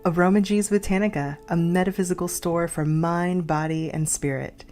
Aromagees Botanica, a metaphysical store for mind, body, and spirit.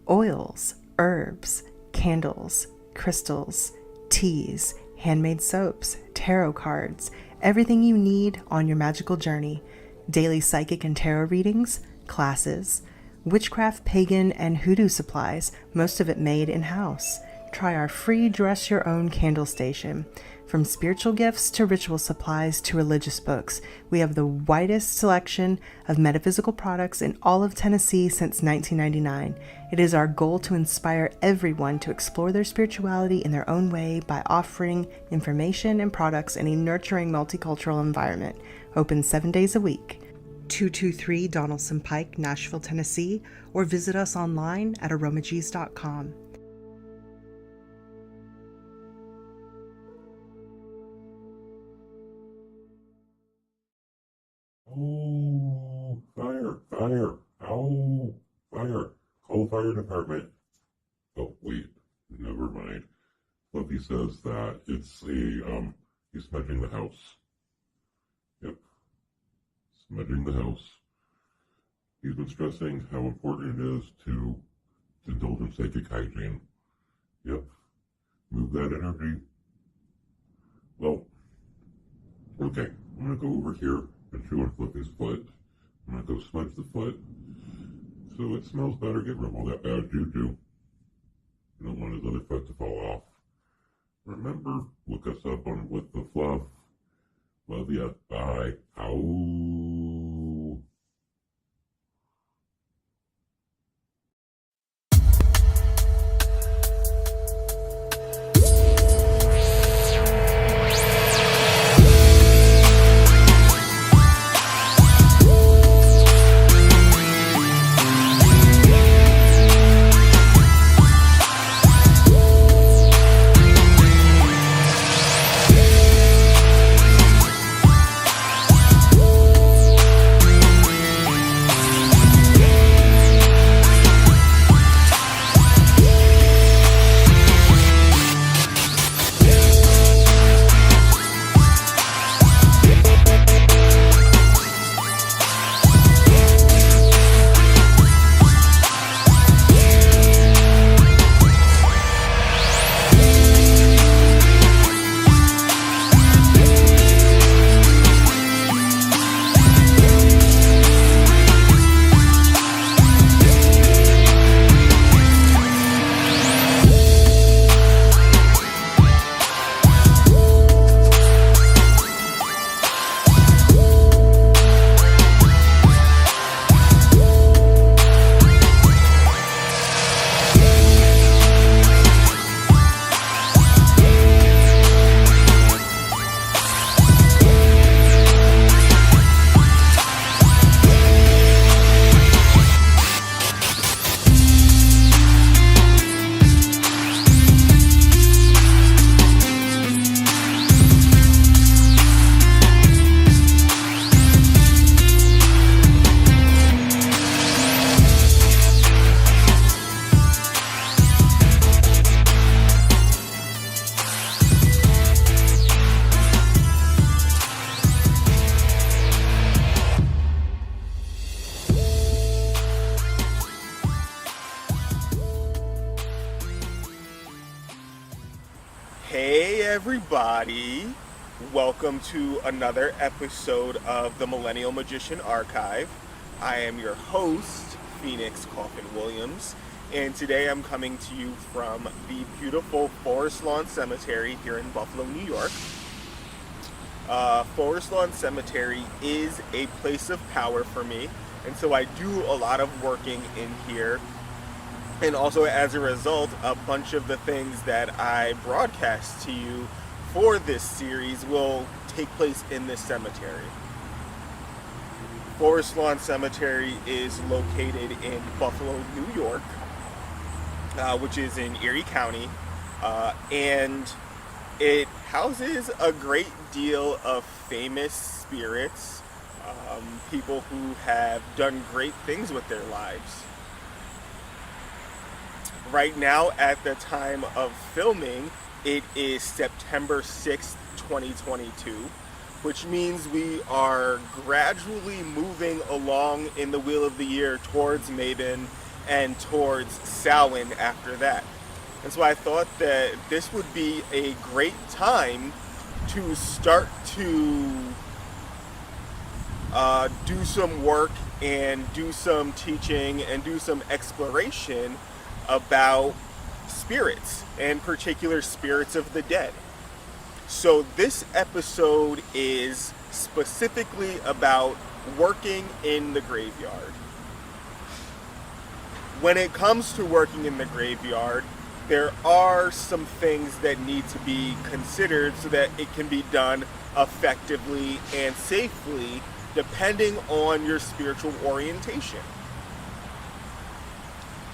Oils, herbs, candles, crystals, teas, handmade soaps, tarot cards, everything you need on your magical journey. Daily psychic and tarot readings, classes, witchcraft, pagan, and hoodoo supplies, most of it made in-house. Try our free Dress Your Own candle station. From spiritual gifts to ritual supplies to religious books, we have the widest selection of metaphysical products in all of Tennessee since 1999. It is our goal to inspire everyone to explore their spirituality in their own way by offering information and products in a nurturing multicultural environment. Open 7 days a week. 223 Donaldson Pike, Nashville, Tennessee, or visit us online at aromagees.com. Oh, fire, fire, oh, fire, call fire department. Oh, wait, never mind. Fluffy says that it's he's smudging the house. Yep, smudging the house. He's been stressing how important it is to indulge in psychic hygiene. Yep, move that energy. Well, okay, I'm gonna go over here and chew on Flippy's foot. I'm gonna go smudge the foot so it smells better, get rid of all that bad juju. You don't want his other foot to fall off. Remember, look us up on With the Fluff. Love ya. Bye. Ow. Hey everybody, welcome to another episode of the Millennial Magician Archive. I am your host, Phoenix Coffin Williams, and today I'm coming to you from the beautiful Forest Lawn Cemetery here in Buffalo, New York. Forest Lawn Cemetery is a place of power for me, and so I do a lot of working in here. And also, as a result, a bunch of the things that I broadcast to you for this series will take place in this cemetery. Forest Lawn Cemetery is located in Buffalo, New York, which is in Erie County, and it houses a great deal of famous spirits, people who have done great things with their lives. Right now, at the time of filming, it is September 6th, 2022. which means we are gradually moving along in the wheel of the year towards Mabon and towards Samhain after that. And so I thought that this would be a great time to start to do some work and do some teaching and do some exploration about spirits, and particular spirits of the dead. So this episode is specifically about working in the graveyard. When it comes to working in the graveyard, there are some things that need to be considered so that it can be done effectively and safely, depending on your spiritual orientation.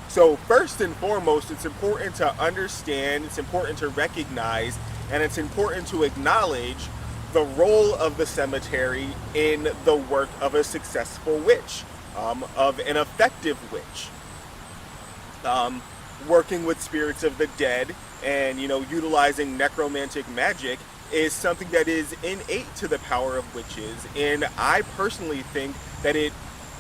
So first and foremost, it's important to understand, it's important to recognize, and it's important to acknowledge the role of the cemetery in the work of a successful witch, of an effective witch. Working with spirits of the dead and, utilizing necromantic magic is something that is innate to the power of witches, and I personally think that it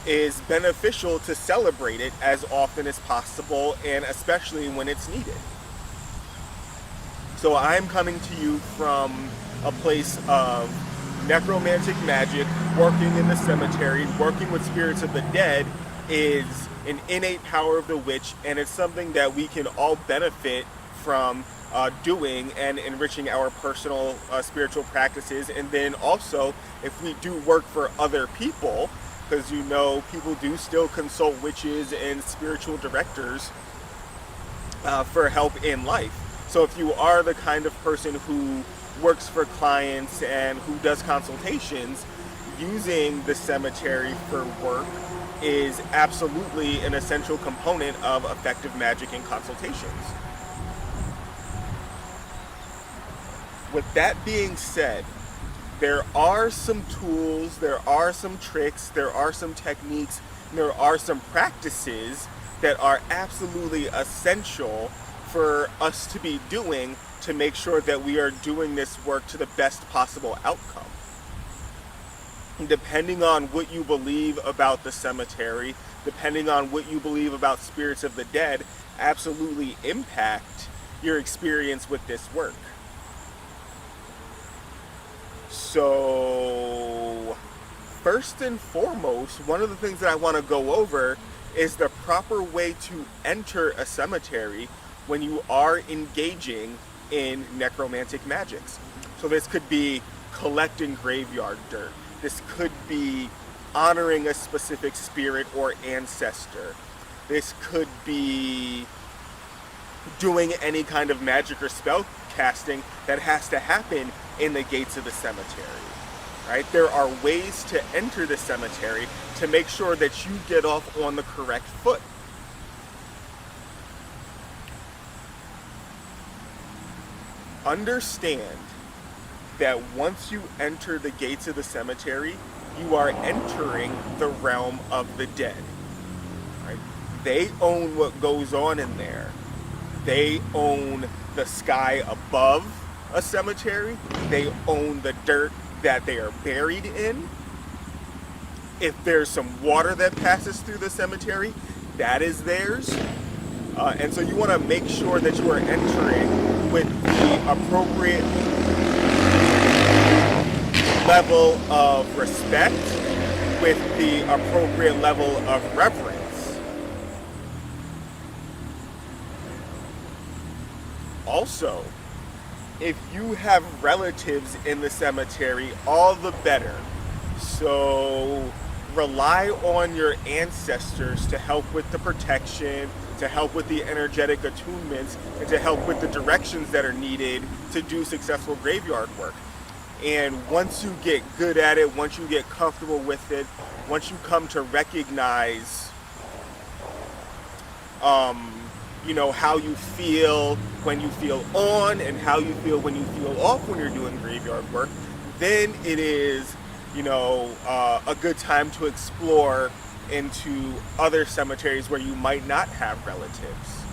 is beneficial to celebrate it as often as possible, and especially when it's needed. So I'm coming to you from a place of necromantic magic. Working in the cemetery, working with spirits of the dead is an innate power of the witch, and it's something that we can all benefit from doing and enriching our personal spiritual practices. And then also, if we do work for other people, because people do still consult witches and spiritual directors for help in life. So if you are the kind of person who works for clients and who does consultations, using the cemetery for work is absolutely an essential component of effective magic and consultations. With that being said, there are some tools, there are some tricks, there are some techniques, there are some practices that are absolutely essential for us to be doing to make sure that we are doing this work to the best possible outcome. Depending on what you believe about the cemetery, depending on what you believe about spirits of the dead, absolutely impact your experience with this work. So, first and foremost, one of the things that I want to go over is the proper way to enter a cemetery when you are engaging in necromantic magics. So this could be collecting graveyard dirt. This could be honoring a specific spirit or ancestor. This could be doing any kind of magic or spell casting that has to happen in the gates of the cemetery. Right? There are ways to enter the cemetery to make sure that you get off on the correct foot. Understand that once you enter the gates of the cemetery, you are entering the realm of the dead. Right? They own what goes on in there. They own the sky above a cemetery. They own the dirt that they are buried in. If there's some water that passes through the cemetery, that is theirs. And so you want to make sure that you are entering with the appropriate level of respect, with the appropriate level of reverence. Also, if you have relatives in the cemetery, all the better. So rely on your ancestors to help with the protection, to help with the energetic attunements, and to help with the directions that are needed to do successful graveyard work. And once you get good at it, once you get comfortable with it, once you come to recognize how you feel when you feel on and how you feel when you feel off when you're doing graveyard work, then it is a good time to explore into other cemeteries where you might not have relatives.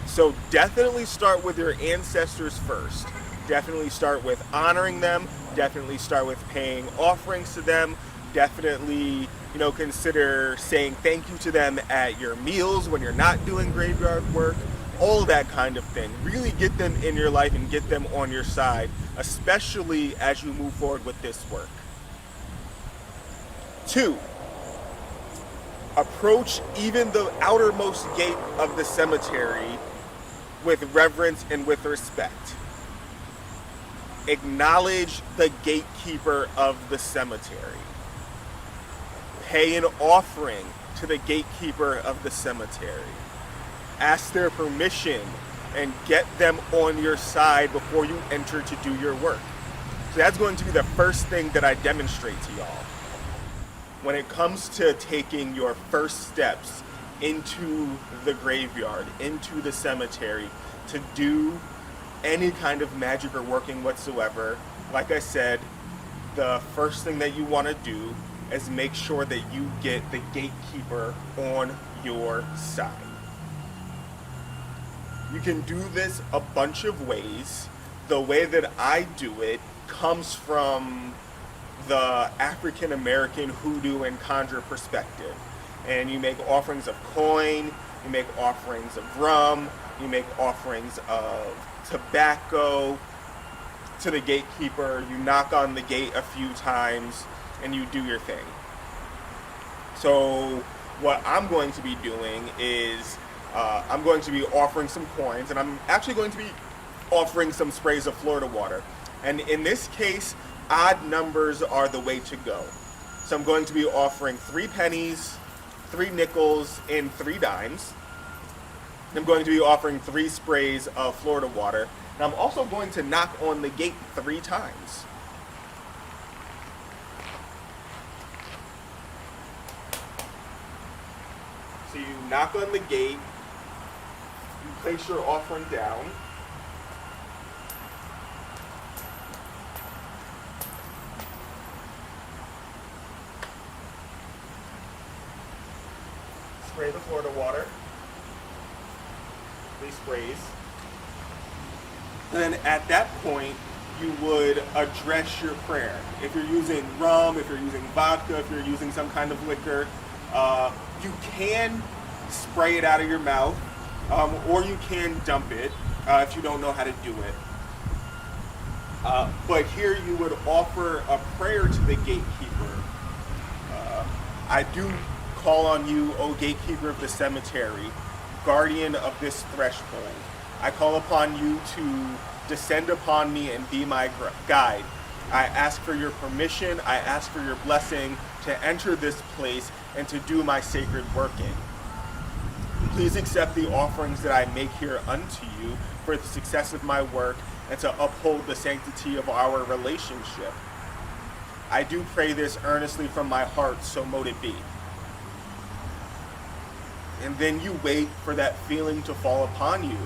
So definitely start with your ancestors first. Definitely start with honoring them. Definitely start with paying offerings to them. Definitely, consider saying thank you to them at your meals when you're not doing graveyard work. All that kind of thing. Really get them in your life and get them on your side, especially as you move forward with this work. 2, approach even the outermost gate of the cemetery with reverence and with respect. Acknowledge the gatekeeper of the cemetery. Pay an offering to the gatekeeper of the cemetery. Ask their permission and get them on your side before you enter to do your work. So that's going to be the first thing that I demonstrate to y'all. When it comes to taking your first steps into the graveyard, into the cemetery, to do any kind of magic or working whatsoever, like I said, the first thing that you want to do is make sure that you get the gatekeeper on your side. You can do this a bunch of ways. The way that I do it comes from the African American hoodoo and conjure perspective. And you make offerings of coin, you make offerings of rum, you make offerings of tobacco to the gatekeeper, you knock on the gate a few times, and you do your thing. So what I'm going to be doing is I'm going to be offering some coins, and I'm actually going to be offering some sprays of Florida water. And in this case, odd numbers are the way to go. So I'm going to be offering 3 pennies, 3 nickels, and 3 dimes. I'm going to be offering 3 sprays of Florida water. And I'm also going to knock on the gate 3 times. So you knock on the gate, you place your offering down. Spray the Florida water. 3 sprays. And then at that point, you would address your prayer. If you're using rum, if you're using vodka, if you're using some kind of liquor, you can spray it out of your mouth, or you can dump it if you don't know how to do it. But here you would offer a prayer to the gatekeeper. I do call on you, O gatekeeper of the cemetery, guardian of this threshold. I call upon you to descend upon me and be my guide. I ask for your permission, I ask for your blessing to enter this place and to do my sacred working. Please accept the offerings that I make here unto you for the success of my work and to uphold the sanctity of our relationship. I do pray this earnestly from my heart, so mote it be. And then you wait for that feeling to fall upon you.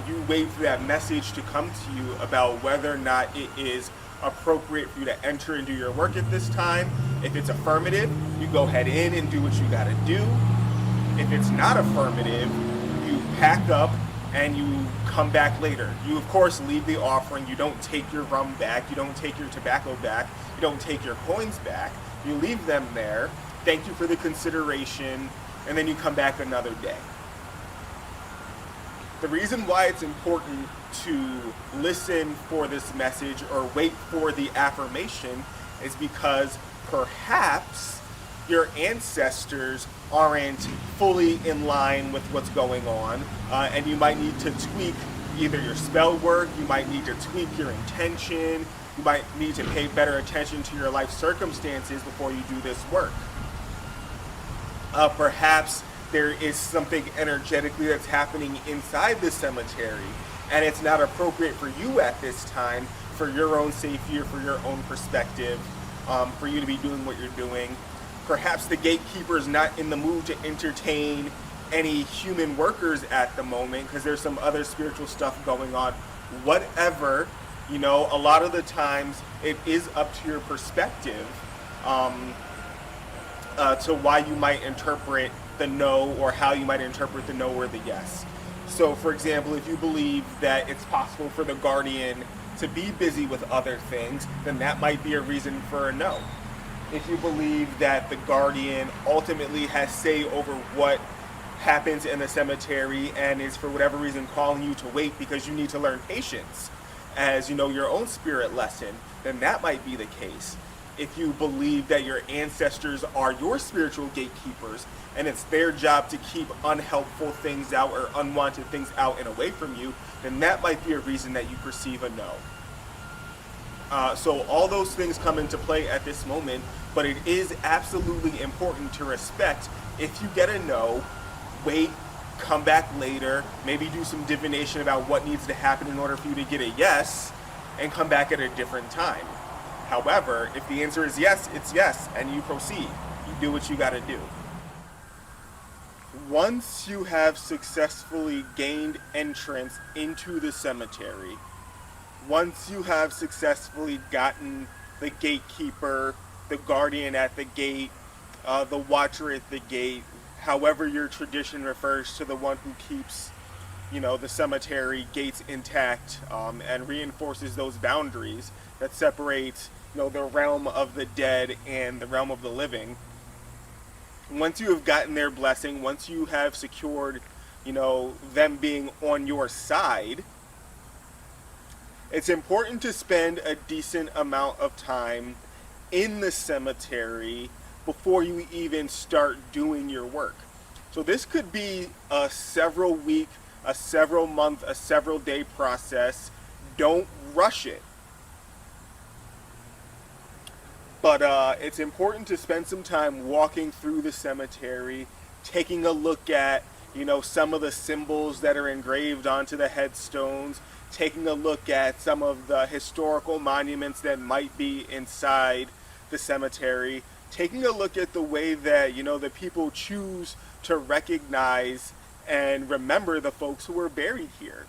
You wait for that message to come to you about whether or not it is appropriate for you to enter and do your work at this time. If it's affirmative, you go ahead in and do what you gotta do. If it's not affirmative, you pack up and you come back later. You of course leave the offering. You don't take your rum back, you don't take your tobacco back, you don't take your coins back. You leave them there. Thank you for the consideration, and then you come back another day. The reason why it's important to listen for this message or wait for the affirmation is because perhaps your ancestors aren't fully in line with what's going on, and you might need to tweak either your spell work, you might need to tweak your intention, you might need to pay better attention to your life circumstances before you do this work. Perhaps there is something energetically that's happening inside the cemetery, and it's not appropriate for you at this time, for your own safety or for your own perspective, for you to be doing what you're doing. Perhaps the gatekeeper is not in the mood to entertain any human workers at the moment because there's some other spiritual stuff going on. Whatever, a lot of the times it is up to your perspective to why you might interpret the no or how you might interpret the no or the yes. So for example, if you believe that it's possible for the guardian to be busy with other things, then that might be a reason for a no. If you believe that the guardian ultimately has say over what happens in the cemetery and is for whatever reason calling you to wait because you need to learn patience as your own spirit lesson, then that might be the case. If you believe that your ancestors are your spiritual gatekeepers and it's their job to keep unhelpful things out or unwanted things out and away from you, then that might be a reason that you perceive a no. So all those things come into play at this moment, but it is absolutely important to respect if you get a no, wait, come back later, maybe do some divination about what needs to happen in order for you to get a yes, and come back at a different time. However, if the answer is yes, it's yes, and you proceed. You do what you gotta do. Once you have successfully gained entrance into the cemetery, once you have successfully gotten the gatekeeper, the guardian at the gate, the watcher at the gate, however your tradition refers to the one who keeps, the cemetery gates intact, and reinforces those boundaries that separate, the realm of the dead and the realm of the living. Once you have gotten their blessing, once you have secured, them being on your side, it's important to spend a decent amount of time in the cemetery before you even start doing your work. So this could be a several week, a several month, a several day process. Don't rush it. But it's important to spend some time walking through the cemetery, taking a look at, some of the symbols that are engraved onto the headstones, taking a look at some of the historical monuments that might be inside the cemetery, taking a look at the way that, the people choose to recognize and remember the folks who were buried here.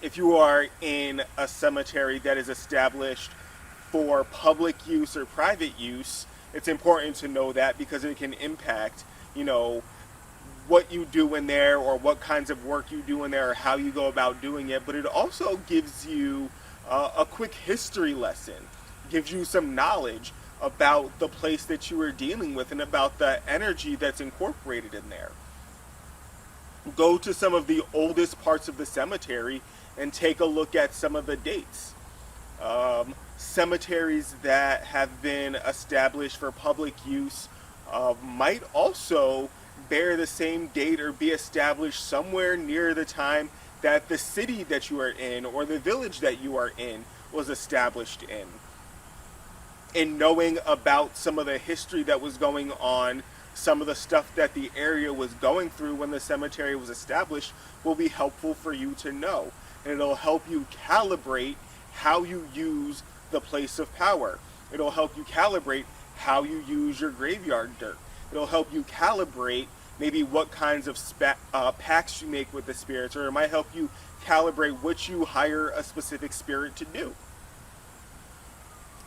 If you are in a cemetery that is established for public use or private use, it's important to know that because it can impact, what you do in there or what kinds of work you do in there or how you go about doing it. But it also gives you a quick history lesson, gives you some knowledge about the place that you are dealing with and about the energy that's incorporated in there. Go to some of the oldest parts of the cemetery and take a look at some of the dates. Cemeteries that have been established for public use might also bear the same date or be established somewhere near the time that the city that you are in or the village that you are in was established in. And knowing about some of the history that was going on, some of the stuff that the area was going through when the cemetery was established will be helpful for you to know. And it'll help you calibrate how you use the place of power. It'll help you calibrate how you use your graveyard dirt. It'll help you calibrate maybe what kinds of pacts you make with the spirits, or it might help you calibrate what you hire a specific spirit to do.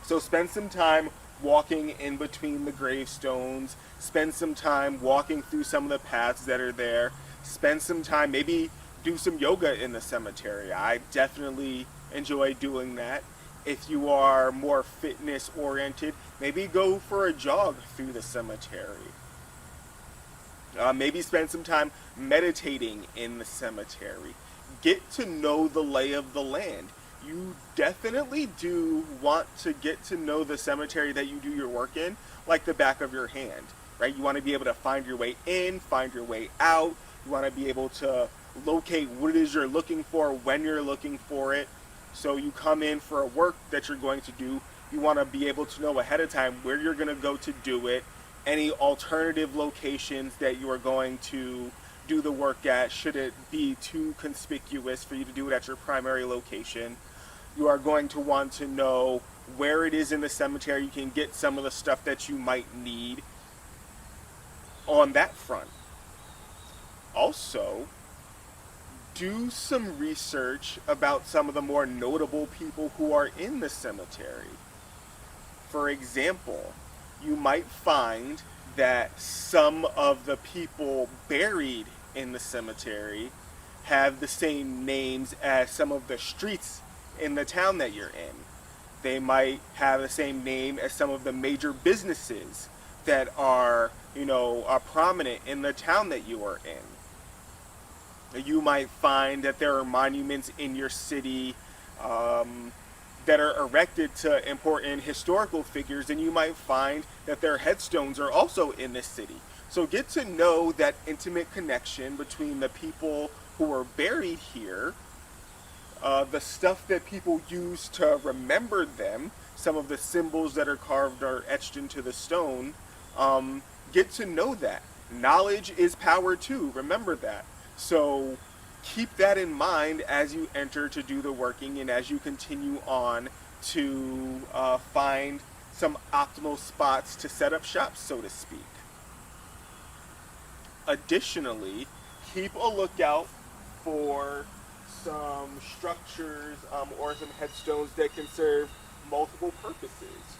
So spend some time walking in between the gravestones, spend some time walking through some of the paths that are there, spend some time, maybe do some yoga in the cemetery. I definitely enjoy doing that. If you are more fitness oriented, maybe go for a jog through the cemetery. Maybe spend some time meditating in the cemetery. Get to know the lay of the land. You definitely do want to get to know the cemetery that you do your work in like the back of your hand, right? You want to be able to find your way in, find your way out. You want to be able to locate what it is you're looking for when you're looking for it. So you come in for a work that you're going to do. You want to be able to know ahead of time where you're going to go to do it. any alternative locations that you are going to do the work at, should it be too conspicuous for you to do it at your primary location. You are going to want to know where it is in the cemetery you can get some of the stuff that you might need on that front. Also, do some research about some of the more notable people who are in the cemetery. For example, you might find that some of the people buried in the cemetery have the same names as some of the streets in the town that you're in. They might have the same name as some of the major businesses that are, are prominent in the town that you are in. You might find that there are monuments in your city that are erected to important historical figures, and you might find that their headstones are also in this city. So get to know that intimate connection between the people who are buried here, the stuff that people use to remember them, some of the symbols that are carved or etched into the stone. Get to know that. Knowledge is power too, remember that. So keep that in mind as you enter to do the working and as you continue on to find some optimal spots to set up shop, so to speak. Additionally, keep a lookout for some structures or some headstones that can serve multiple purposes.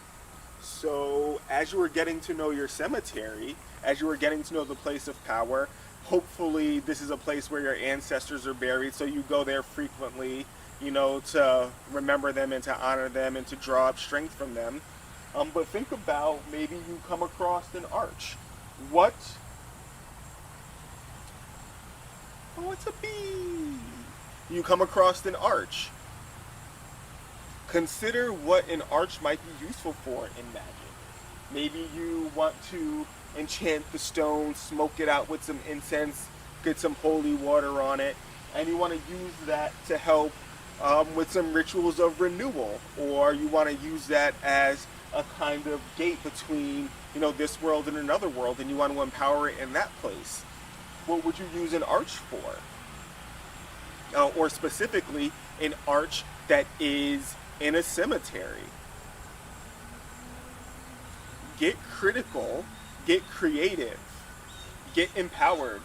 So as you are getting to know your cemetery, as you are getting to know the place of power, hopefully this is a place where your ancestors are buried, so you go there frequently, to remember them and to honor them and to draw up strength from them. But think about, maybe you come across an arch. Oh, it's a bee! You come across an arch. Consider what an arch might be useful for in magic. Maybe you want to enchant the stone, smoke it out with some incense, get some holy water on it, and you want to use that to help with some rituals of renewal, or you want to use that as a kind of gate between this world and another world, and you want to empower it in that place. What would you use an arch for? Or specifically, an arch that is in a cemetery. Get critical, get creative, get empowered.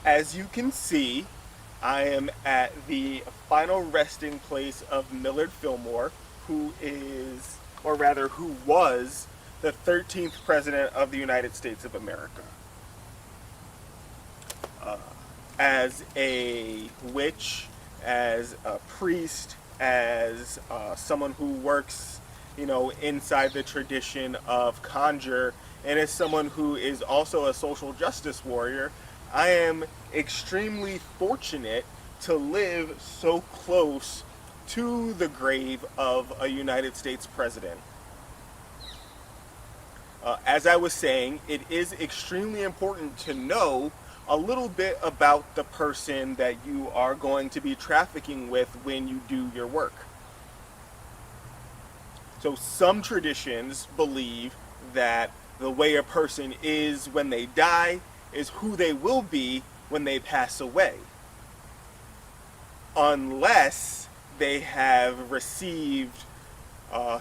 As you can see, I am at the final resting place of Millard Fillmore, who was the 13th President of the United States of America. As a witch, as a priest, as someone who works, inside the tradition of conjure, and as someone who is also a social justice warrior, I am extremely fortunate to live so close to the grave of a United States president. As I was saying, it is extremely important to know a little bit about the person that you are going to be trafficking with when you do your work. So some traditions believe that the way a person is when they die is who they will be when they pass away, unless they have received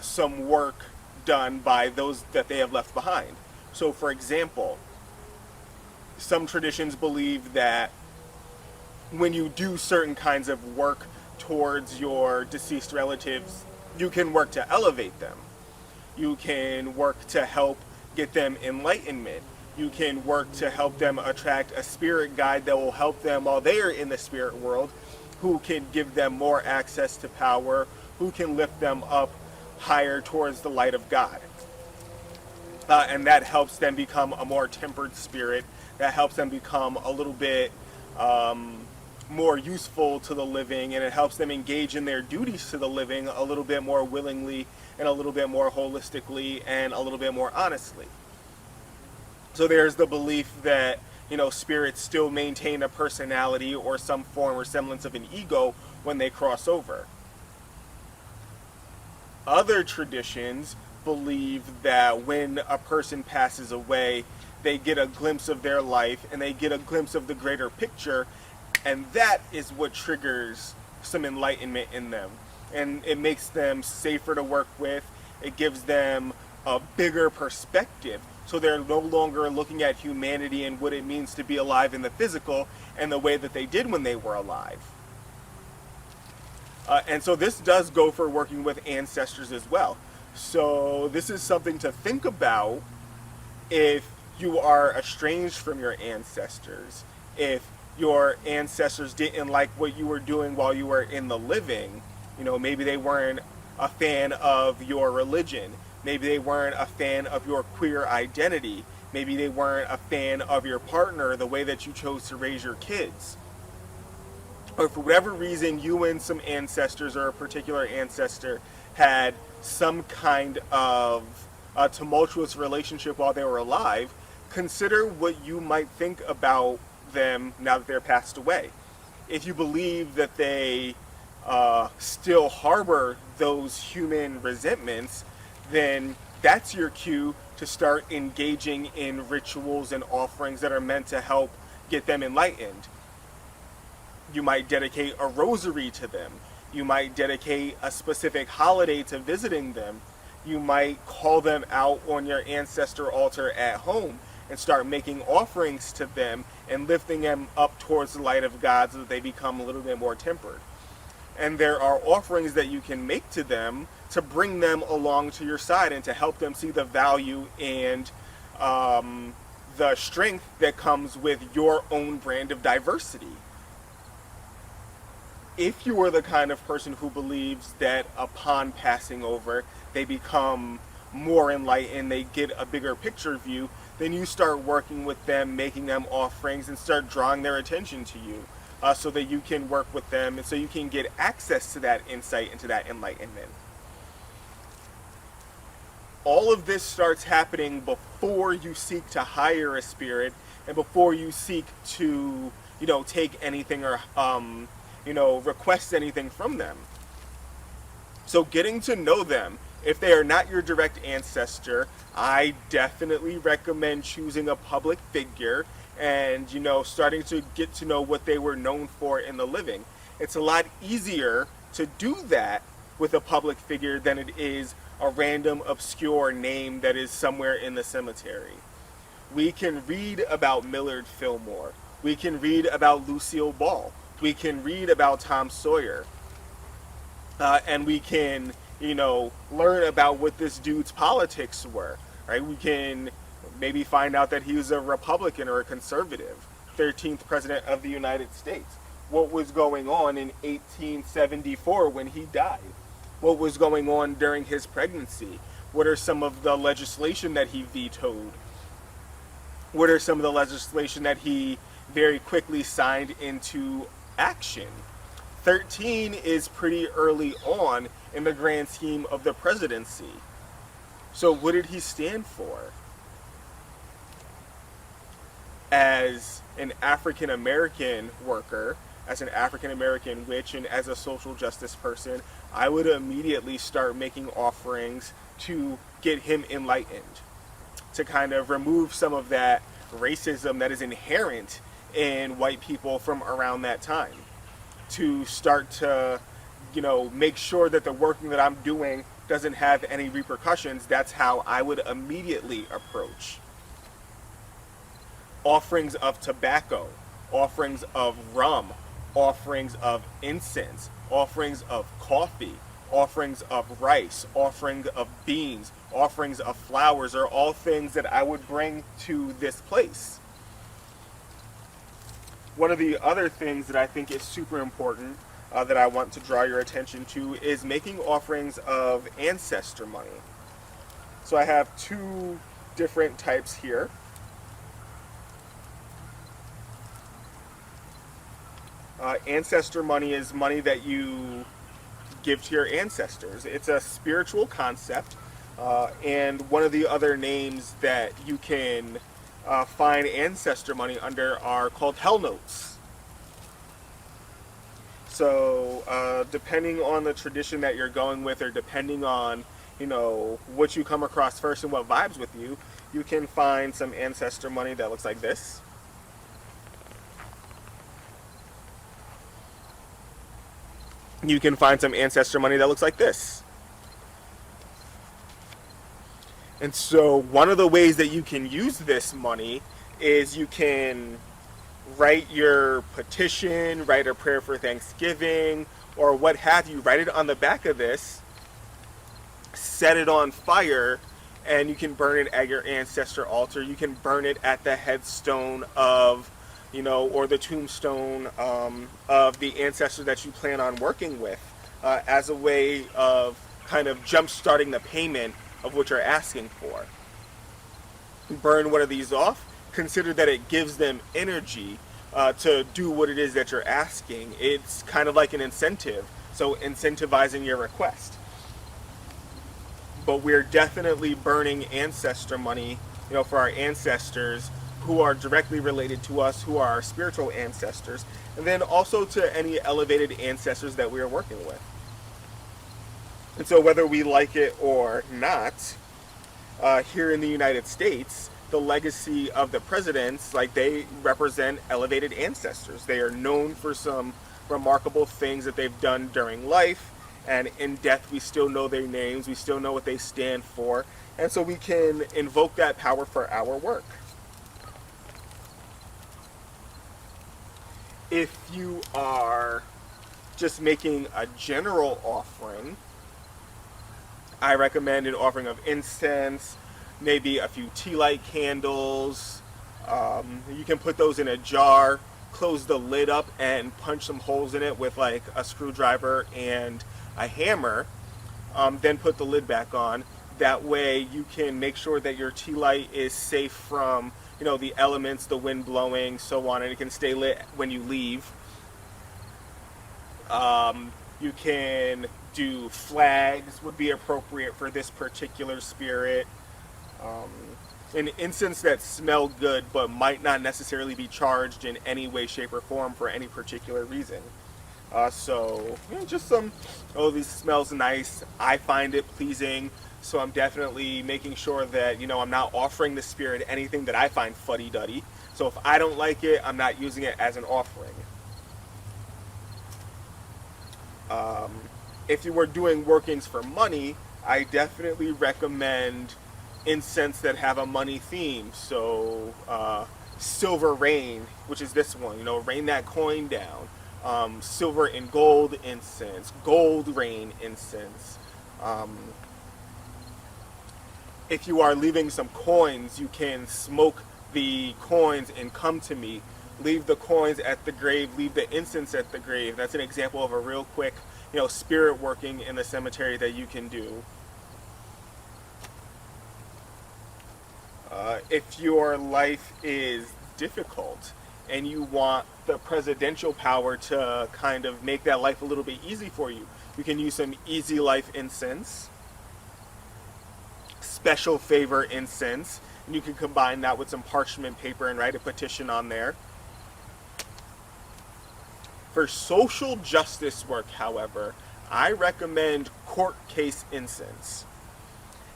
some work done by those that they have left behind. So for example, some traditions believe that when you do certain kinds of work towards your deceased relatives, you can work to elevate them. You can work to help get them enlightenment. You can work to help them attract a spirit guide that will help them while they are in the spirit world, who can give them more access to power, who can lift them up higher towards the light of God. And that helps them become a more tempered spirit. That helps them become a little bit more useful to the living, and it helps them engage in their duties to the living a little bit more willingly and a little bit more holistically and a little bit more honestly. So there's the belief that, spirits still maintain a personality or some form or semblance of an ego when they cross over. Other traditions believe that when a person passes away, they get a glimpse of their life and they get a glimpse of the greater picture, and that is what triggers some enlightenment in them. And it makes them safer to work with. It gives them a bigger perspective. So they're no longer looking at humanity and what it means to be alive in the physical and the way that they did when they were alive. And so this does go for working with ancestors as well. So this is something to think about if you are estranged from your ancestors, if your ancestors didn't like what you were doing while you were in the living. Maybe they weren't a fan of your religion. Maybe they weren't a fan of your queer identity. Maybe they weren't a fan of your partner, the way that you chose to raise your kids. Or for whatever reason, you and some ancestors or a particular ancestor had some kind of a tumultuous relationship while they were alive. Consider what you might think about them now that they're passed away. If you believe that they still harbor those human resentments, then that's your cue to start engaging in rituals and offerings that are meant to help get them enlightened. You might dedicate a rosary to them. You might dedicate a specific holiday to visiting them. You might call them out on your ancestor altar at home and start making offerings to them and lifting them up towards the light of God so that they become a little bit more tempered. And there are offerings that you can make to them to bring them along to your side and to help them see the value and the strength that comes with your own brand of diversity. If you are the kind of person who believes that upon passing over, they become more enlightened, they get a bigger picture view, then you start working with them, making them offerings, and start drawing their attention to you so that you can work with them and so you can get access to that insight and to that enlightenment. All of this starts happening before you seek to hire a spirit and before you seek to, take anything or request anything from them. So getting to know them, if they are not your direct ancestor, I definitely recommend choosing a public figure and, starting to get to know what they were known for in the living. It's a lot easier to do that with a public figure than it is a random obscure name that is somewhere in the cemetery. We can read about Millard Fillmore. We can read about Lucille Ball. We can read about Tom Sawyer. And we can, learn about what this dude's politics were, right? We can maybe find out that he was a Republican or a conservative, 13th president of the United States. What was going on in 1874 when he died? What was going on during his pregnancy? What are some of the legislation that he vetoed? What are some of the legislation that he very quickly signed into action? 13 is pretty early on in the grand scheme of the presidency. So what did he stand for? As an African American worker, as an African American witch, and as a social justice person, I would immediately start making offerings to get him enlightened, to kind of remove some of that racism that is inherent in white people from around that time, to start to, make sure that the working that I'm doing doesn't have any repercussions. That's how I would immediately approach. Offerings of tobacco, offerings of rum, offerings of incense, offerings of coffee, offerings of rice, offerings of beans, offerings of flowers are all things that I would bring to this place. One of the other things that I think is super important that I want to draw your attention to is making offerings of ancestor money. So I have two different types here. Ancestor money is money that you give to your ancestors. It's a spiritual concept, and one of the other names that you can find ancestor money under are called hell notes. So, depending on the tradition that you're going with, or depending on what you come across first and what vibes with you, you can find some ancestor money that looks like this. You can find some ancestor money that looks like this. And so one of the ways that you can use this money is you can write your petition, write a prayer for Thanksgiving, or what have you, write it on the back of this, set it on fire, and you can burn it at your ancestor altar. You can burn it at the headstone of, or the tombstone of the ancestor that you plan on working with, as a way of kind of jump-starting the payment of what you're asking for. Burn one of these off. Consider that it gives them energy to do what it is that you're asking. It's kind of like an incentive, so incentivizing your request. But we're definitely burning ancestor money, for our ancestors who are directly related to us, who are our spiritual ancestors, and then also to any elevated ancestors that we are working with. And so whether we like it or not, here in the United States, the legacy of the presidents, they represent elevated ancestors. They are known for some remarkable things that they've done during life, and in death we still know their names, we still know what they stand for, and so we can invoke that power for our work. If you are just making a general offering, I recommend an offering of incense, maybe a few tea light candles. You can put those in a jar, close the lid up, and punch some holes in it with a screwdriver and a hammer. Then put the lid back on. That way you can make sure that your tea light is safe from the elements, the wind blowing, so on, and it can stay lit when you leave. You can do flags, would be appropriate for this particular spirit. An incense that smelled good but might not necessarily be charged in any way, shape, or form for any particular reason. So just some, this smells nice, I find it pleasing, so I'm definitely making sure that I'm not offering the spirit anything that I find fuddy-duddy. So if I don't like it, I'm not using it as an offering. If you were doing workings for money, I definitely recommend incense that have a money theme. So silver rain, which is this one, rain that coin down. Silver and gold incense, gold rain incense. If you are leaving some coins, you can smoke the coins and come to me. Leave the coins at the grave, leave the incense at the grave. That's an example of a real quick, spirit working in the cemetery that you can do. If your life is difficult and you want the presidential power to kind of make that life a little bit easy for you, you can use some easy life incense, special favor incense, and you can combine that with some parchment paper and write a petition on there. For social justice work, however, I recommend court case incense.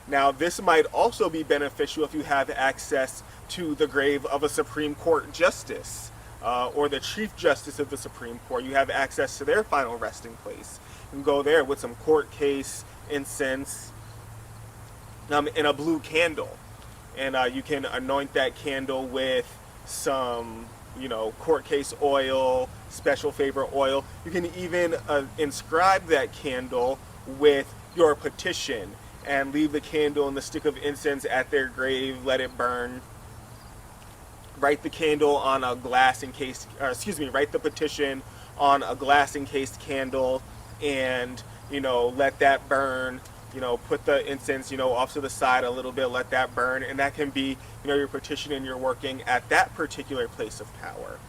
Now, this might also be beneficial if you have access to the grave of a Supreme Court justice or the Chief Justice of the Supreme Court. You have access to their final resting place. You can go there with some court case incense in a blue candle. And you can anoint that candle with some court case oil, special favor oil. You can even inscribe that candle with your petition and leave the candle and the stick of incense at their grave, let it burn. Write the candle on a glass encased, write the petition on a glass encased candle and, let that burn. Put the incense, off to the side a little bit, let that burn, and that can be, your petition and your working at that particular place of power.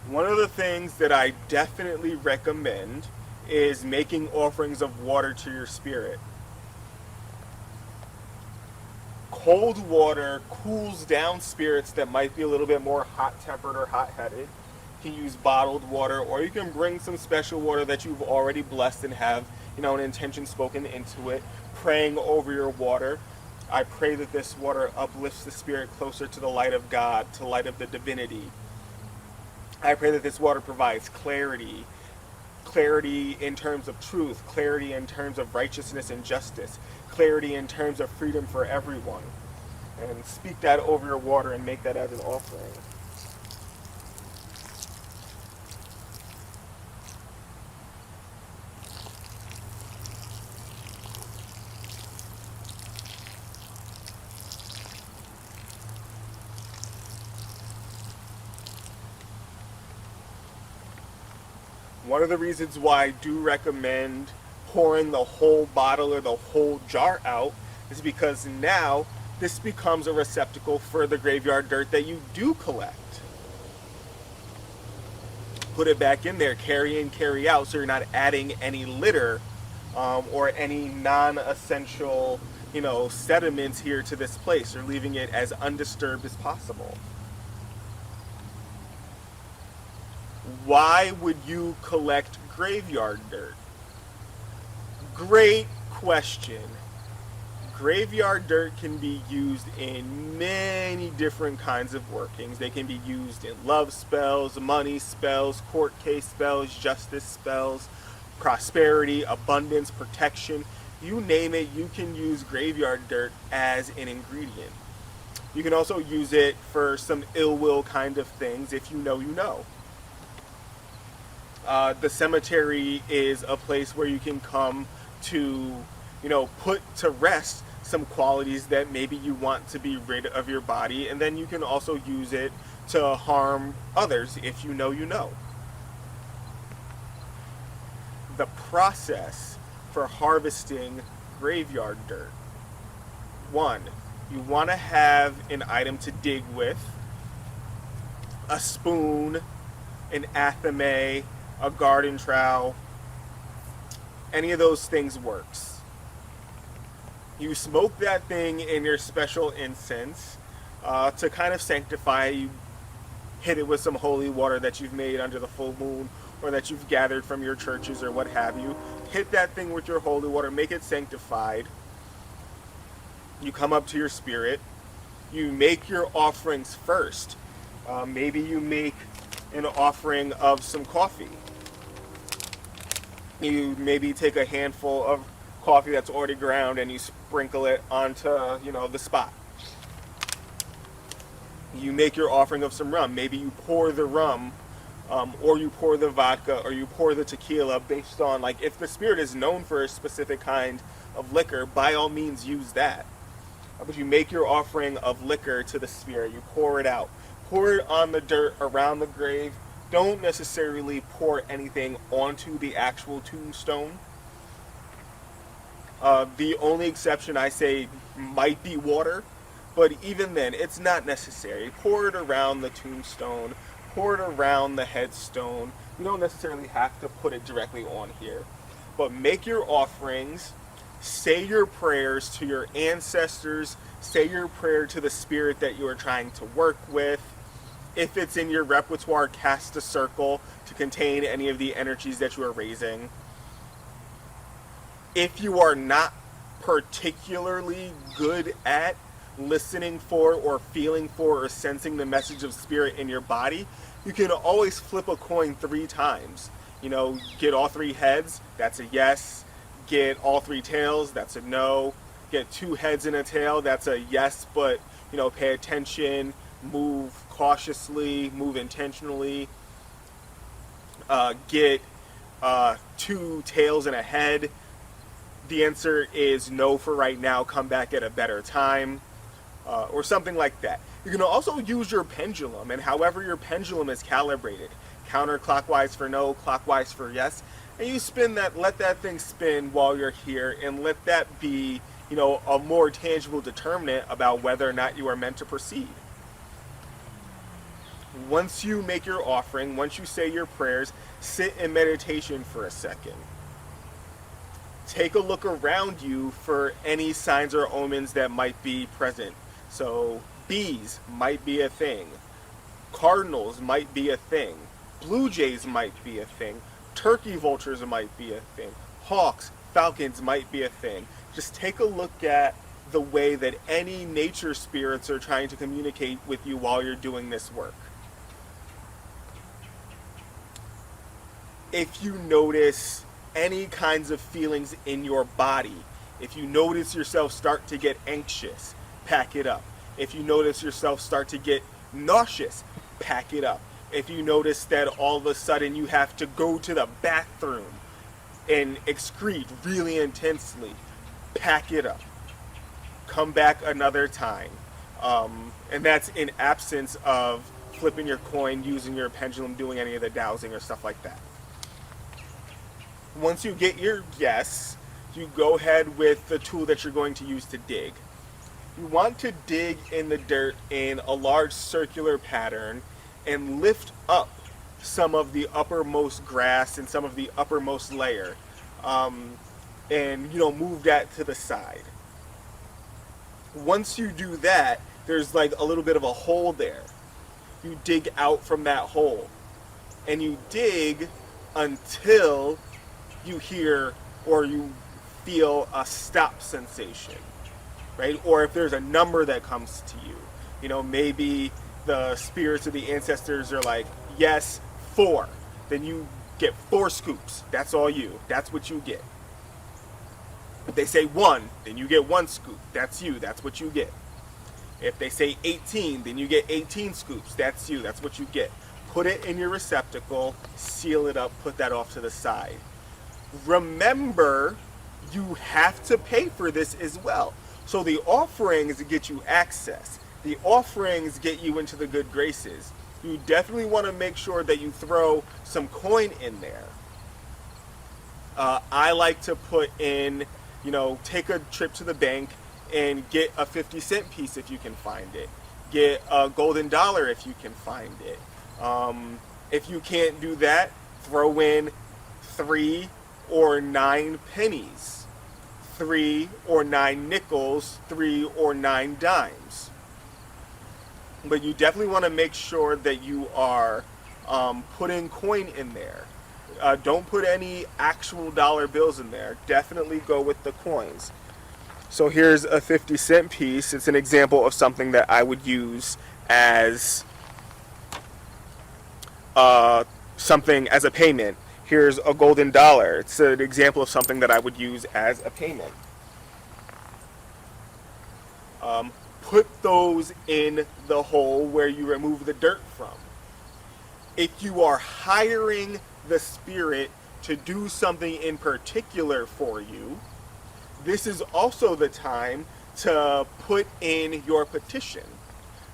One of the things that I definitely recommend is making offerings of water to your spirit. Cold water cools down spirits that might be a little bit more hot-tempered or hot-headed. You can use bottled water, or you can bring some special water that you've already blessed and have, an intention spoken into it, praying over your water. I pray that this water uplifts the spirit closer to the light of God, to the light of the divinity. I pray that this water provides clarity, clarity in terms of truth, clarity in terms of righteousness and justice, clarity in terms of freedom for everyone. And speak that over your water and make that as an offering. One of the reasons why I do recommend pouring the whole bottle or the whole jar out is because now this becomes a receptacle for the graveyard dirt that you do collect. Put it back in there, carry in, carry out, so you're not adding any litter or any non-essential, sediments here to this place. You're leaving it as undisturbed as possible. Why would you collect graveyard dirt? Great question. Graveyard dirt can be used in many different kinds of workings. They can be used in love spells, money spells, court case spells, justice spells, prosperity, abundance, protection. You name it, you can use graveyard dirt as an ingredient. You can also use it for some ill will kind of things if you know you know. The cemetery is a place where you can come to, put to rest some qualities that maybe you want to be rid of your body, and then you can also use it to harm others if you know you know. The process for harvesting graveyard dirt. 1, you want to have an item to dig with, a spoon, an athame, a garden trowel. Any of those things works. You smoke that thing in your special incense to kind of sanctify. You hit it with some holy water that you've made under the full moon or that you've gathered from your churches or what have you. Hit that thing with your holy water, make it sanctified. You come up to your spirit. You make your offerings first. Maybe you make an offering of some coffee. You maybe take a handful of coffee that's already ground and you sprinkle it onto, the spot. You make your offering of some rum. Maybe you pour the rum, or you pour the vodka, or you pour the tequila based on, if the spirit is known for a specific kind of liquor, by all means use that. But you make your offering of liquor to the spirit. You pour it out. Pour it on the dirt around the grave. Don't necessarily pour anything onto the actual tombstone. The only exception I say might be water, but even then, it's not necessary. Pour it around the tombstone, pour it around the headstone. You don't necessarily have to put it directly on here. But make your offerings, say your prayers to your ancestors, say your prayer to the spirit that you are trying to work with. If it's in your repertoire, cast a circle to contain any of the energies that you are raising. If you are not particularly good at listening for or feeling for or sensing the message of spirit in your body, you can always flip a coin 3 times. Get all 3 heads, that's a yes. Get all 3 tails, that's a no. Get 2 heads and a tail, that's a yes, but pay attention, move cautiously, move intentionally. Get 2 tails and a head. The answer is no for right now, come back at a better time, or something like that. You can also use your pendulum, and however your pendulum is calibrated, counterclockwise for no, clockwise for yes, and you spin that, let that thing spin while you're here, and let that be, a more tangible determinant about whether or not you are meant to proceed. Once you make your offering, once you say your prayers, sit in meditation for a second. Take a look around you for any signs or omens that might be present. So bees might be a thing. Cardinals might be a thing. Blue jays might be a thing. Turkey vultures might be a thing. Hawks, falcons might be a thing. Just take a look at the way that any nature spirits are trying to communicate with you while you're doing this work. If you notice any kinds of feelings in your body, if you notice yourself start to get anxious, pack it up. If you notice yourself start to get nauseous, pack it up. If you notice that all of a sudden you have to go to the bathroom and excrete really intensely, pack it up. Come back another time. And that's in absence of flipping your coin, using your pendulum, doing any of the dowsing or stuff like that. Once you get your yes, you go ahead with the tool that you're going to use to dig. You want to dig in the dirt in a large circular pattern and lift up some of the uppermost grass and some of the uppermost layer, and move that to the side. Once you do that, there's like a little bit of a hole there. You dig out from that hole, and you dig until you hear or you feel a stop sensation, right? Or if there's a number that comes to you, maybe the spirits of the ancestors are like, yes, 4. Then you get 4 scoops. That's all you. That's what you get. If they say 1, then you get 1 scoop. That's you. That's what you get. If they say 18, then you get 18 scoops. That's you. That's what you get. Put it in your receptacle, seal it up, put that off to the side. Remember, you have to pay for this as well. So the offerings get you access. The offerings get you into the good graces. You definitely want to make sure that you throw some coin in there. I like to put in, take a trip to the bank and get a 50-cent piece if you can find it. Get a golden dollar if you can find it. If you can't do that, throw in 3 or 9 pennies, 3 or 9 nickels, 3 or 9 dimes. But you definitely want to make sure that you are putting coin in there. Don't put any actual dollar bills in there. Definitely go with the coins. So here's a 50-cent piece. It's an example of something that I would use as something as a payment. Here's a golden dollar. It's an example of something that I would use as a payment. Put those in the hole where you remove the dirt from. If you are hiring the spirit to do something in particular for you, this is also the time to put in your petition.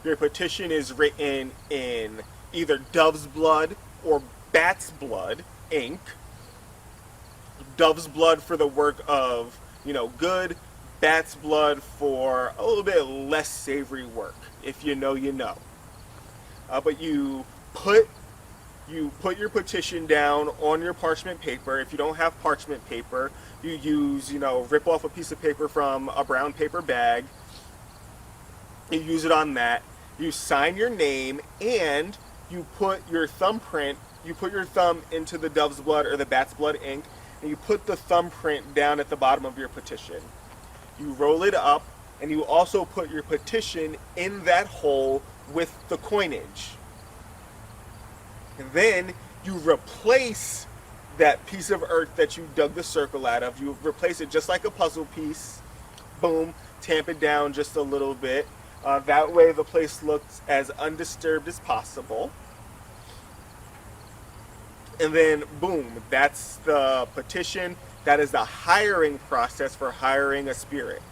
Your petition is written in either dove's blood or bat's blood ink. Dove's blood for the work of, good. Bat's blood for a little bit less savory work. If you know, you know. But you put your petition down on your parchment paper. If you don't have parchment paper, you use, rip off a piece of paper from a brown paper bag. You use it on that. You sign your name and you put your thumbprint. You put your thumb into the dove's blood or the bat's blood ink, and you put the thumbprint down at the bottom of your petition. You roll it up, and you also put your petition in that hole with the coinage. And then you replace that piece of earth that you dug the circle out of. You replace it just like a puzzle piece. Boom, tamp it down just a little bit. That way the place looks as undisturbed as possible. And then, boom, that's the petition. That is the hiring process for hiring a spirit.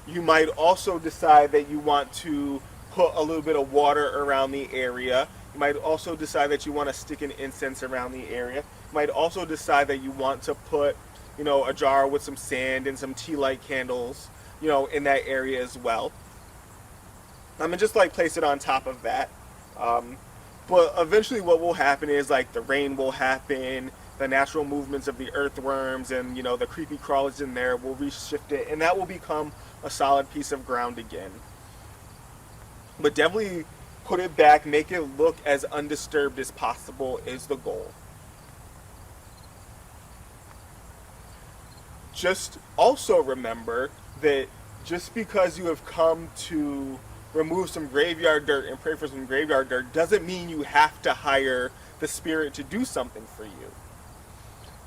You might also decide that you want to put a little bit of water around the area. You might also decide that you want to stick an incense around the area. You might also decide that you want to put, a jar with some sand and some tea light candles, in that area as well. And just place it on top of that. But eventually, what will happen is like the rain will happen, the natural movements of the earthworms, and the creepy crawlers in there will reshift it, and that will become a solid piece of ground again. But definitely put it back, make it look as undisturbed as possible is the goal. Just also remember that just because you have come to remove some graveyard dirt and pray for some graveyard dirt doesn't mean you have to hire the spirit to do something for you.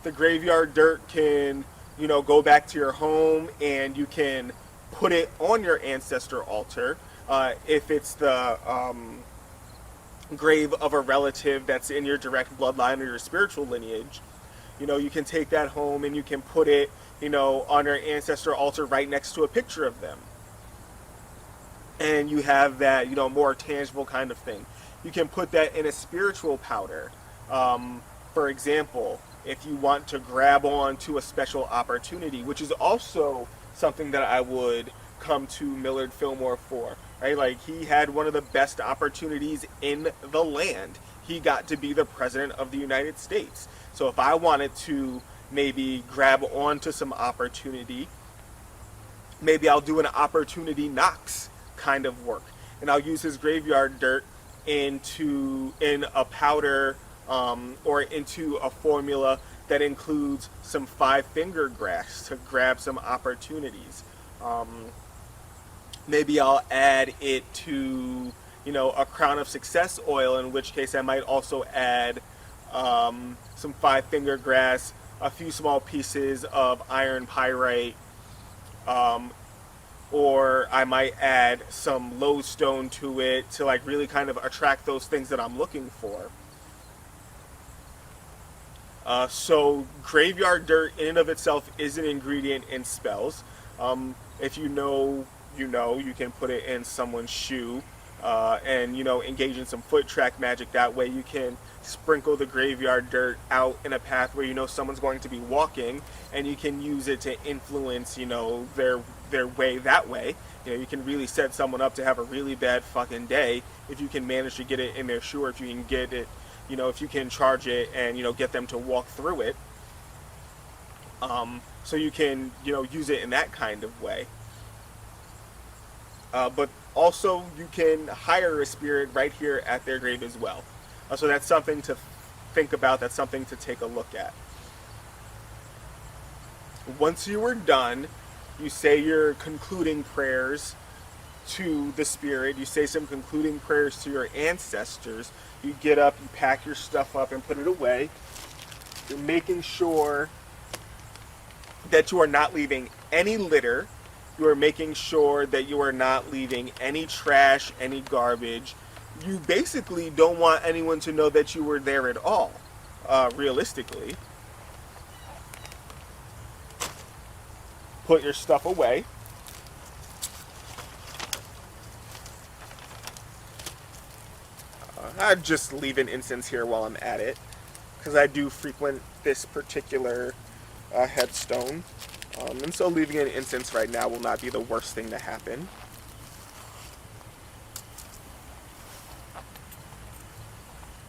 The graveyard dirt can, go back to your home and you can put it on your ancestor altar. If it's the grave of a relative that's in your direct bloodline or your spiritual lineage, you can take that home and you can put it, on your ancestor altar right next to a picture of them. And you have that, more tangible kind of thing. You can put that in a spiritual powder. For example, if you want to grab on to a special opportunity, which is also something that I would come to Millard Fillmore for, right? Like, he had one of the best opportunities in the land. He got to be the president of the United States. So if I wanted to maybe grab onto some opportunity, maybe I'll do an opportunity knocks kind of work, and I'll use his graveyard dirt in a powder or into a formula that includes some five-finger grass to grab some opportunities. Maybe I'll add it to a crown of success oil, in which case I might also add some five-finger grass, a few small pieces of iron pyrite, or I might add some lodestone to it to like really kind of attract those things that I'm looking for. So graveyard dirt in and of itself is an ingredient in spells. If you can put it in someone's shoe and engage in some foot track magic. That way you can sprinkle the graveyard dirt out in a path where someone's going to be walking, and you can use it to influence their way that way. You can really set someone up to have a really bad fucking day if you can manage to get it in their shoe, or if you can get it, if you can charge it and get them to walk through it. So you can use it in that kind of way. But also you can hire a spirit right here at their grave as well. So that's something to think about. That's something to take a look at. Once you are done, you say your concluding prayers to the spirit. You say some concluding prayers to your ancestors. You get up, you pack your stuff up and put it away. You're making sure that you are not leaving any litter. You are making sure that you are not leaving any trash, any garbage. You basically don't want anyone to know that you were there at all, realistically. Put your stuff away. I'd just leave an incense here while I'm at it, because I do frequent this particular headstone. And so leaving an incense right now will not be the worst thing to happen.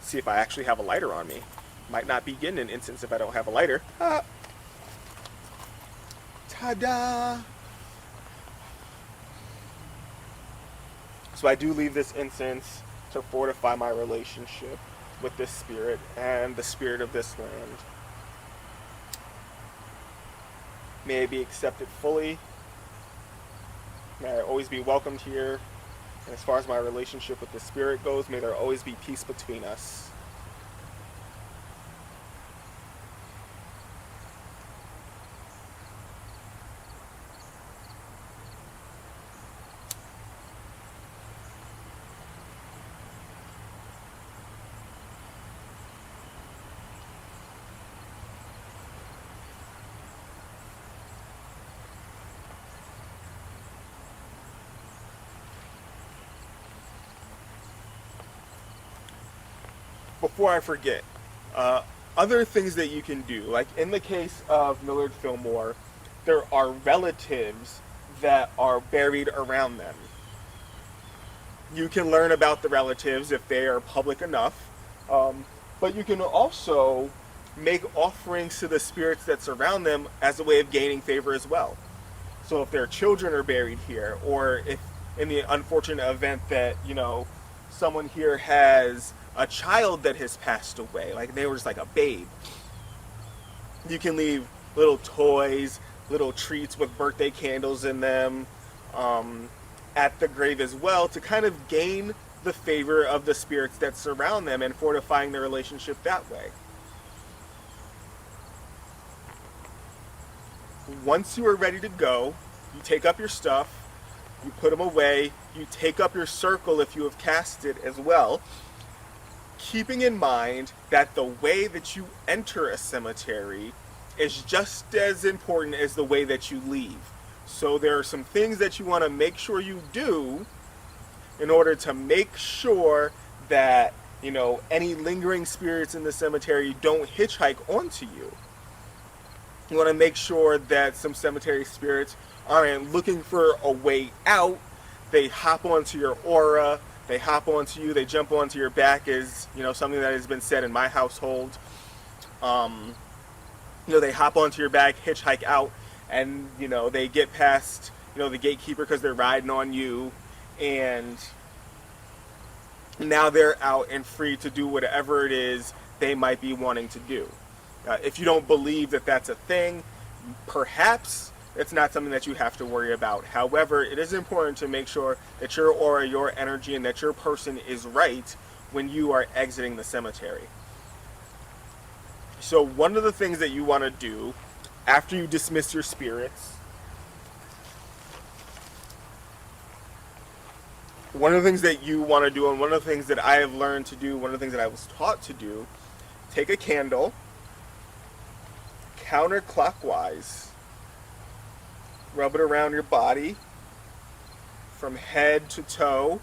See if I actually have a lighter on me. Might not be getting an incense if I don't have a lighter. Ta-da! So I do leave this incense to fortify my relationship with this spirit and the spirit of this land. May I be accepted fully. May I always be welcomed here. And as far as my relationship with the spirit goes, may there always be peace between us. Before I forget, other things that you can do, like in the case of Millard Fillmore, there are relatives that are buried around them. You can learn about the relatives if they are public enough. But you can also make offerings to the spirits that surround them as a way of gaining favor as well. So if their children are buried here, or if in the unfortunate event that, someone here has a child that has passed away, like they were just like a babe, you can leave little toys, little treats with birthday candles in them at the grave as well, to kind of gain the favor of the spirits that surround them and fortifying the relationship that way. Once you are ready to go, you take up your stuff, you put them away, you take up your circle if you have cast it as well, keeping in mind that the way that you enter a cemetery is just as important as the way that you leave. So there are some things that you want to make sure you do in order to make sure that, any lingering spirits in the cemetery don't hitchhike onto you. You want to make sure that some cemetery spirits aren't looking for a way out. They hop onto your aura, they hop onto you, they jump onto your back, is, something that has been said in my household. They hop onto your back, hitchhike out, and, they get past, the gatekeeper because they're riding on you, and now they're out and free to do whatever it is they might be wanting to do. If you don't believe that that's a thing, perhaps it's not something that you have to worry about. However, it is important to make sure that your aura, your energy, and that your person is right when you are exiting the cemetery. So one of the things that you want to do after you dismiss your spirits, one of the things that you want to do, and one of the things that I have learned to do, one of the things that I was taught to do, take a candle, counterclockwise, rub it around your body from head to toe,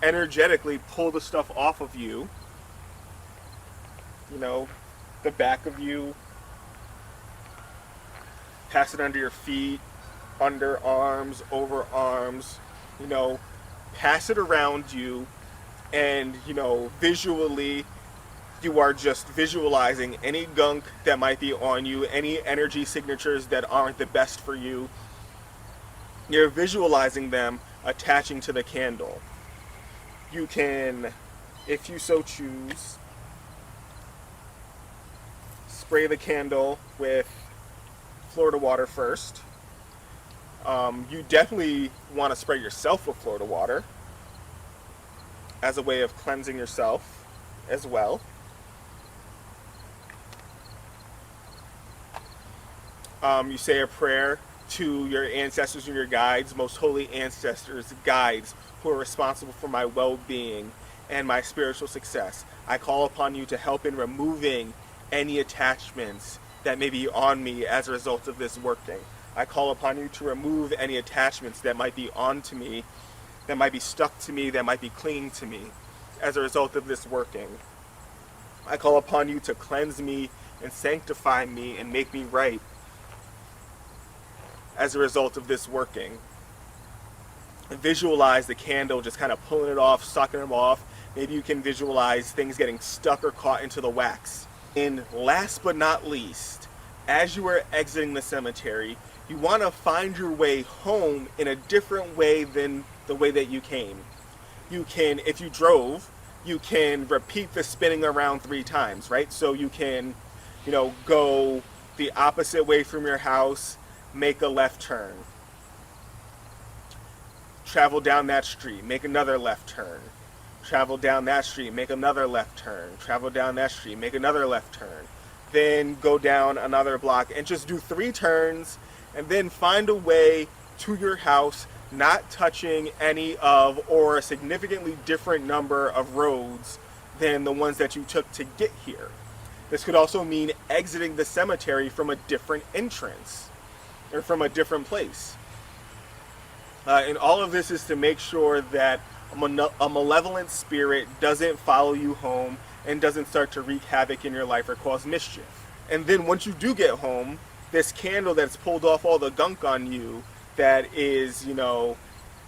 energetically pull the stuff off of you, the back of you, pass it under your feet, underarms, overarms, pass it around you, and, visually, you are just visualizing any gunk that might be on you, any energy signatures that aren't the best for you. You're visualizing them attaching to the candle. You can, if you so choose, spray the candle with Florida water first. You definitely want to spray yourself with Florida water as a way of cleansing yourself as well. You say a prayer to your ancestors and your guides, most holy ancestors, guides, who are responsible for my well-being and my spiritual success. I call upon you to help in removing any attachments that may be on me as a result of this working. I call upon you to remove any attachments that might be onto me, that might be stuck to me, that might be clinging to me as a result of this working. I call upon you to cleanse me and sanctify me and make me right as a result of this working. Visualize the candle just kind of pulling it off, sucking them off. Maybe you can visualize things getting stuck or caught into the wax. And last but not least, as you are exiting the cemetery, you want to find your way home in a different way than the way that you came. You can, if you drove, you can repeat the spinning around 3 times, right? So you can, go the opposite way from your house, make a left turn. Travel down that street, make another left turn. Travel down that street, make another left turn. Travel down that street, make another left turn. Then go down another block and just do 3 turns, and then find a way to your house, not touching any of or a significantly different number of roads than the ones that you took to get here. This could also mean exiting the cemetery from a different entrance or from a different place. And all of this is to make sure that a malevolent spirit doesn't follow you home and doesn't start to wreak havoc in your life or cause mischief. And then once you do get home, this candle that's pulled off all the gunk on you, that is,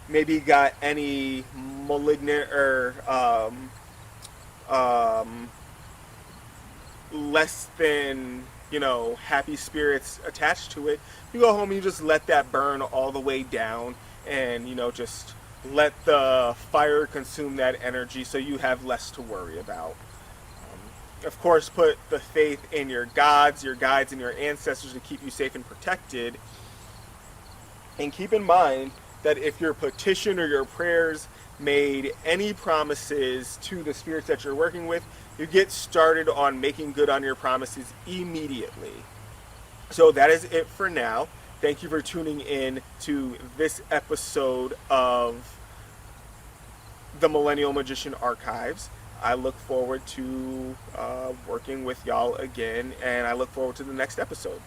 maybe got any malignant or um, less than, happy spirits attached to it, you go home and you just let that burn all the way down, and just let the fire consume that energy so you have less to worry about. Of course, put the faith in your gods, your guides, and your ancestors to keep you safe and protected. And keep in mind that if your petition or your prayers made any promises to the spirits that you're working with, you get started on making good on your promises immediately. So that is it for now. Thank you for tuning in to this episode of the Millennial Magician Archives. I look forward to working with y'all again, and I look forward to the next episode.